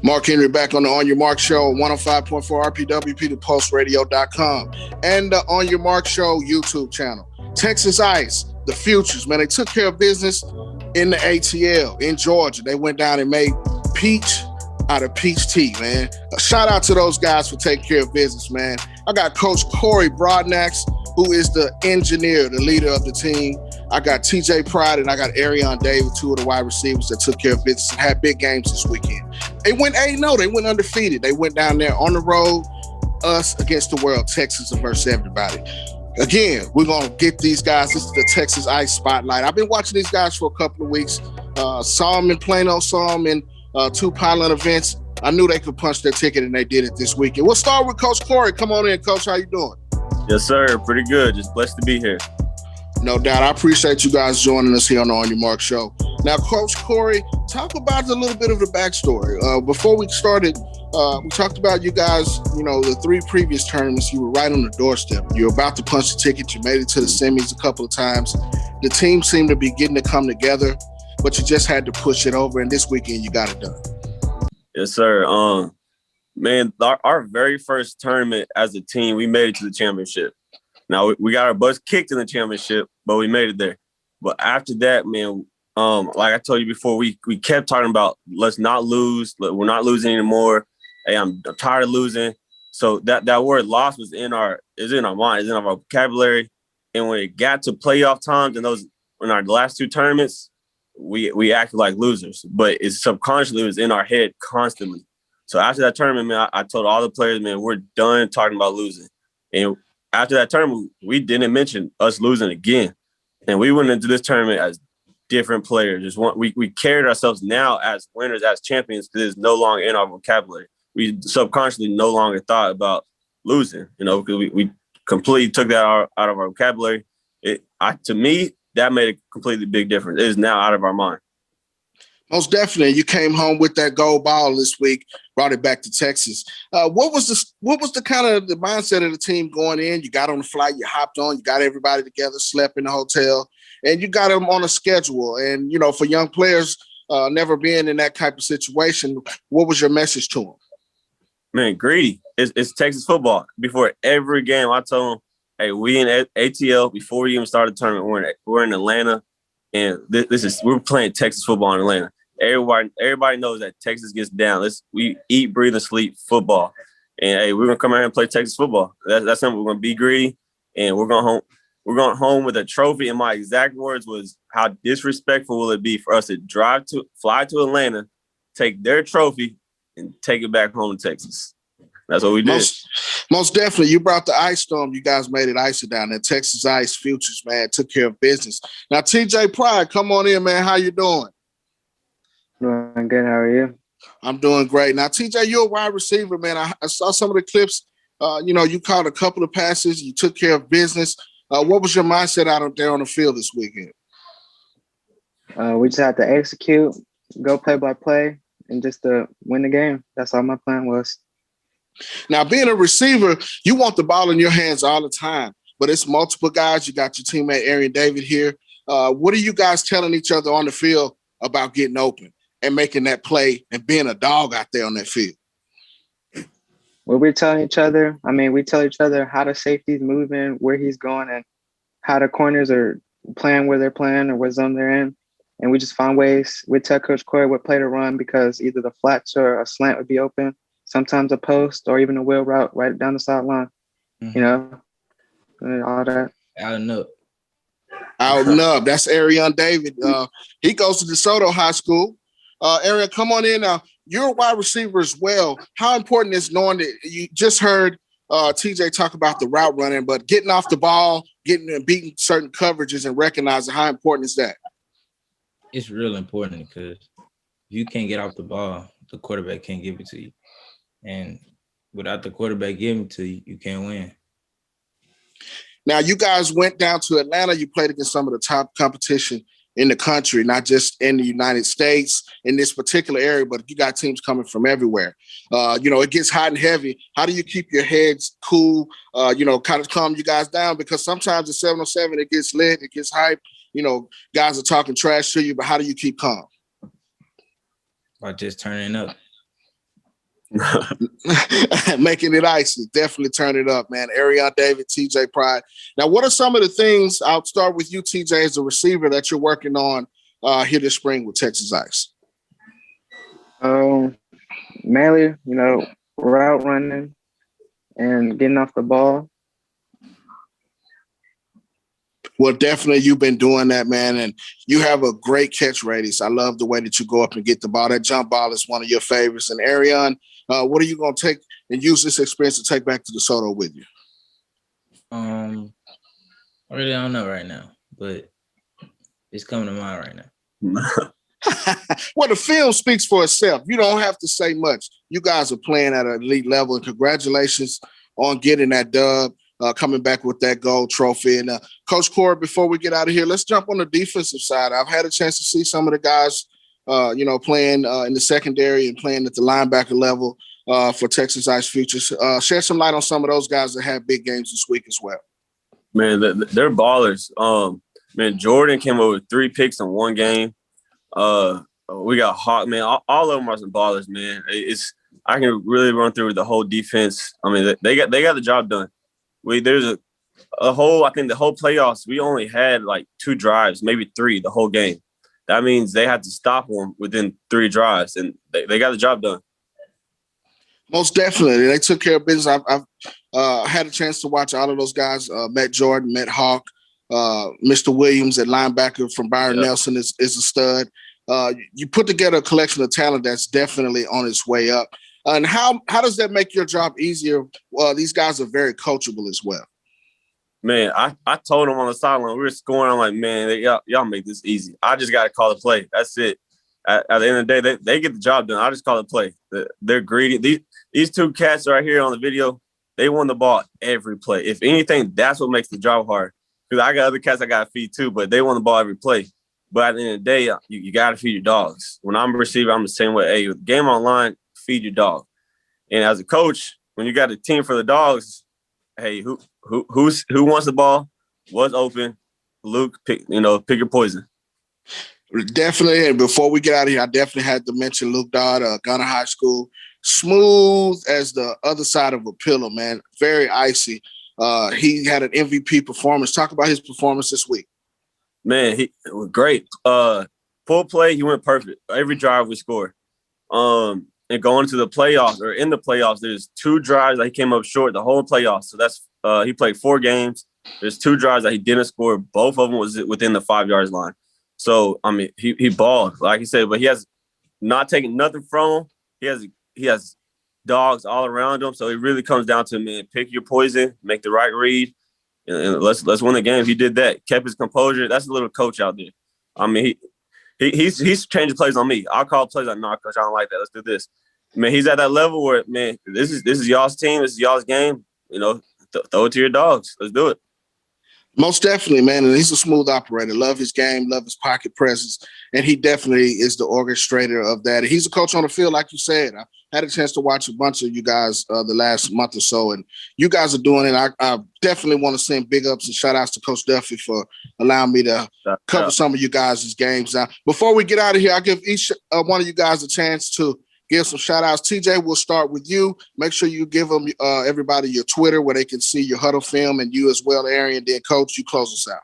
Marc Henry back on the On Your Marc Show, 105.4 RPWP, the PulseRadio.com, and the On Your Marc Show YouTube channel. Texas Ice, the Futures, man, they took care of business in the ATL in Georgia. They went down and made peach out of peach tea, man. A shout out to those guys for taking care of business, man. I got Coach Cory Broadnax, who is the engineer, the leader of the team. I got TJ Pride and I got Arion David, two of the wide receivers that took care of business and had big games this weekend. They went 8-0. They went undefeated. They went down there on the road, us against the world, Texas versus everybody. Again, we're going to get these guys. This is the Texas Ice Spotlight. I've been watching these guys for a couple of weeks. Saw them in Plano, saw them in two pilot events. I knew they could punch their ticket, and they did it this weekend. We'll start with Coach Cory. Come on in, Coach. How you doing? Yes, sir. Pretty good. Just blessed to be here. No doubt. I appreciate you guys joining us here on the On Your Marc Show. Now, Coach Cory, talk about a little bit of the backstory. Before we started, we talked about you guys, the three previous tournaments, you were right on the doorstep. You were about to punch the ticket. You made it to the semis a couple of times. The team seemed to be getting to come together, but you just had to push it over, and this weekend you got it done. Yes, sir. Man, our very first tournament as a team, we made it to the championship. Now, we got our butts kicked in the championship, but we made it there. But after that, man, like I told you before, we kept talking about let's not lose. We're not losing anymore. Hey, I'm tired of losing. So that word loss was in our mind, is in our vocabulary. And when it got to playoff times and in our last two tournaments, we acted like losers. But it's subconsciously, it was in our head constantly. So after that tournament, man, I told all the players, man, we're done talking about losing. And after that tournament, we didn't mention us losing again. And we went into this tournament as different players. We carried ourselves now as winners, as champions, because it's no longer in our vocabulary. We subconsciously no longer thought about losing, because we completely took that out of our vocabulary. To me, that made a completely big difference. It is now out of our mind. Most definitely. You came home with that gold ball this week, brought it back to Texas. What was the kind of the mindset of the team going in? You got on the flight, you hopped on, you got everybody together, slept in the hotel, and you got them on a schedule. And, for young players never being in that type of situation, what was your message to them? Man, greedy. It's Texas football. Before every game, I told them, hey, we in ATL before we even started the tournament. We're in Atlanta, and we're playing Texas football in Atlanta. Everybody knows that Texas gets down. We eat, breathe, and sleep football. And hey, we're gonna come out here and play Texas football. That's something. We're gonna be greedy, and we're going home with a trophy. And my exact words was, how disrespectful will it be for us to fly to Atlanta, take their trophy, and take it back home to Texas? That's what we did. Most definitely. You brought the ice storm. You guys made it icy down there. Texas Ice Futures, man, took care of business. Now, TJ Pride, come on in, man. How you doing? Doing good. How are you? I'm doing great. Now, TJ, you're a wide receiver, man. I saw some of the clips. You caught a couple of passes. You took care of business. What was your mindset out there on the field this weekend? We just had to execute, go play by play, and just to win the game. That's all my plan was. Now, being a receiver, you want the ball in your hands all the time, but it's multiple guys. You got your teammate Arion David here. What are you guys telling each other on the field about getting open and making that play and being a dog out there on that field? What we're telling each other, we tell each other how the safety's moving, where he's going, and how the corners are playing where they're playing or what zone they're in. And we just find ways. We tell Coach Cory what play to run because either the flats or a slant would be open, sometimes a post or even a wheel route right down the sideline, and all that. Out and up. Out and up. That's Arion David. He goes to DeSoto High School. Arion, come on in now. You're a wide receiver as well. How important is knowing that you just heard TJ talk about the route running, but getting off the ball, getting and beating certain coverages and recognizing how important is that? It's real important because if you can't get off the ball, the quarterback can't give it to you. And without the quarterback giving it to you, you can't win. Now, you guys went down to Atlanta. You played against some of the top competition in the country, not just in the United States in this particular area, but you got teams coming from everywhere. It gets hot and heavy. How do you keep your heads cool, kind of calm you guys down? Because sometimes at 707, it gets lit, it gets hype. Guys are talking trash to you, but how do you keep calm? By just turning up. Making it icy. Definitely turn it up, man. Arion David, TJ Pride. Now, what are some of the things, I'll start with you, TJ, as a receiver that you're working on here this spring with Texas Ice? Mainly, route running and getting off the ball. Well, definitely you've been doing that, man, and you have a great catch radius. I love the way that you go up and get the ball. That jump ball is one of your favorites. And Arion, what are you going to take and use this experience to take back to DeSoto with you? I really don't know right now, but it's coming to mind right now. Well, the film speaks for itself. You don't have to say much. You guys are playing at an elite level, and congratulations on getting that dub, coming back with that gold trophy. And Coach Cory, before we get out of here, let's jump on the defensive side. I've had a chance to see some of the guys, playing in the secondary and playing at the linebacker level for Texas Ice Futures. Shed some light on some of those guys that had big games this week as well. Man, they're ballers. Man, Jordan came over with 3 picks in one game. We got Hawk, man. All of them are some ballers, man. I can really run through the whole defense. I mean, they got the job done. There's a whole, I think the whole playoffs, we only had like 2 drives, maybe 3 the whole game. That means they had to stop them within 3 drives, and they got the job done. Most definitely. They took care of business. I've had a chance to watch all of those guys. Met Jordan, met Hawk. Mr. Williams at linebacker from Byron Nelson is a stud. You put together a collection of talent that's definitely on its way up. And how does that make your job easier? These guys are very coachable as well. Man, I told them on the sideline, we were scoring. I'm like, man, y'all make this easy. I just got to call the play. That's it. At the end of the day, they get the job done. I just call the play. They're greedy. These 2 cats right here on the video, they won the ball every play. If anything, that's what makes the job hard. Because I got other cats I got to feed too, but they won the ball every play. But at the end of the day, you got to feed your dogs. When I'm a receiver, I'm the same way. Hey, with the game online, feed your dog. And as a coach, when you got a team for the dogs, hey, who wants the ball? What's open? Luke, pick your poison. Definitely. And before we get out of here, I definitely had to mention Luke Dodd, Gunner High School. Smooth as the other side of a pillow, man. Very icy. He had an MVP performance. Talk about his performance this week. Man, he was great. Full play, he went perfect. Every drive we scored. And going to the playoffs, or in the playoffs, there's 2 drives that he came up short the whole playoffs. So that's he played 4 games. There's 2 drives that he didn't score. Both of them was within the 5-yard line. So I mean, he balled, like he said, but he has not taken nothing from him. He has dogs all around him. So it really comes down to, man, pick your poison, make the right read, and let's win the game. He did that, kept his composure. That's a little coach out there. I mean, he's changing plays on me. I'll call plays like, no, coach, I don't like that. Let's do this. Man, he's at that level where, man, this is y'all's team. This is y'all's game. Throw it to your dogs. Let's do it. Most definitely, man. And he's a smooth operator. Love his game, love his pocket presence. And he definitely is the orchestrator of that. And he's a coach on the field, like you said. I had a chance to watch a bunch of you guys the last month or so, and you guys are doing it. I definitely want to send big ups and shout outs to Coach Duffy for allowing me to cover some of you guys' games. Now, before we get out of here, I'll give each one of you guys a chance to give some shout outs. TJ, we'll start with you. Make sure you give them everybody your Twitter where they can see your huddle film, and you as well, Arion. Then, Coach, you close us out.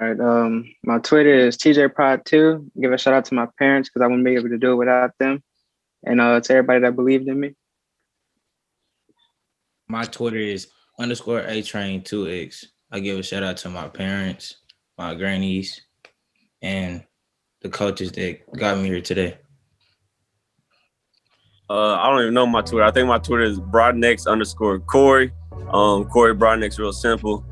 All right. My Twitter is TJ Pride 2. Give a shout out to my parents because I wouldn't be able to do it without them. And to everybody that believed in me. My Twitter is _ATrain2X. I give a shout out to my parents, my grannies, and the coaches that got me here today. I don't even know my Twitter. I think my Twitter is Broadnax _ Cory. Cory Broadnax, real simple.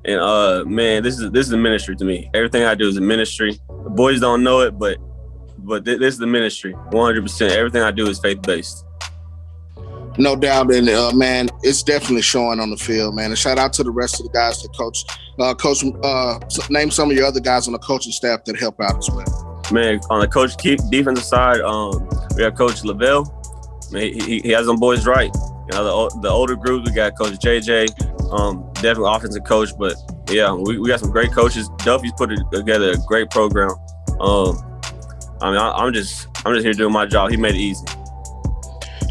And man, this is a ministry to me. Everything I do is a ministry. The boys don't know it, but this is the ministry. 100%. Everything I do is faith-based. No doubt, and man, it's definitely showing on the field, man. And shout out to the rest of the guys that coach. Name some of your other guys on the coaching staff that help out as well. Man, on the coach defensive side, we got Coach Lavelle. Man, he has them boys right. The older group, we got Coach JJ, definitely offensive coach. But yeah, we got some great coaches. Duffy's put together a great program. I mean, I'm just here doing my job. He made it easy.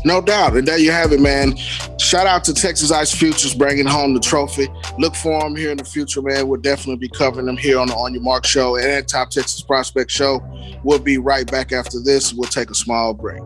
No doubt. And there you have it, man. Shout out to Texas Ice Futures bringing home the trophy. Look for them here in the future, man. We'll definitely be covering them here on the On Your Mark show and Top Texas Prospect show. We'll be right back after this. We'll take a small break.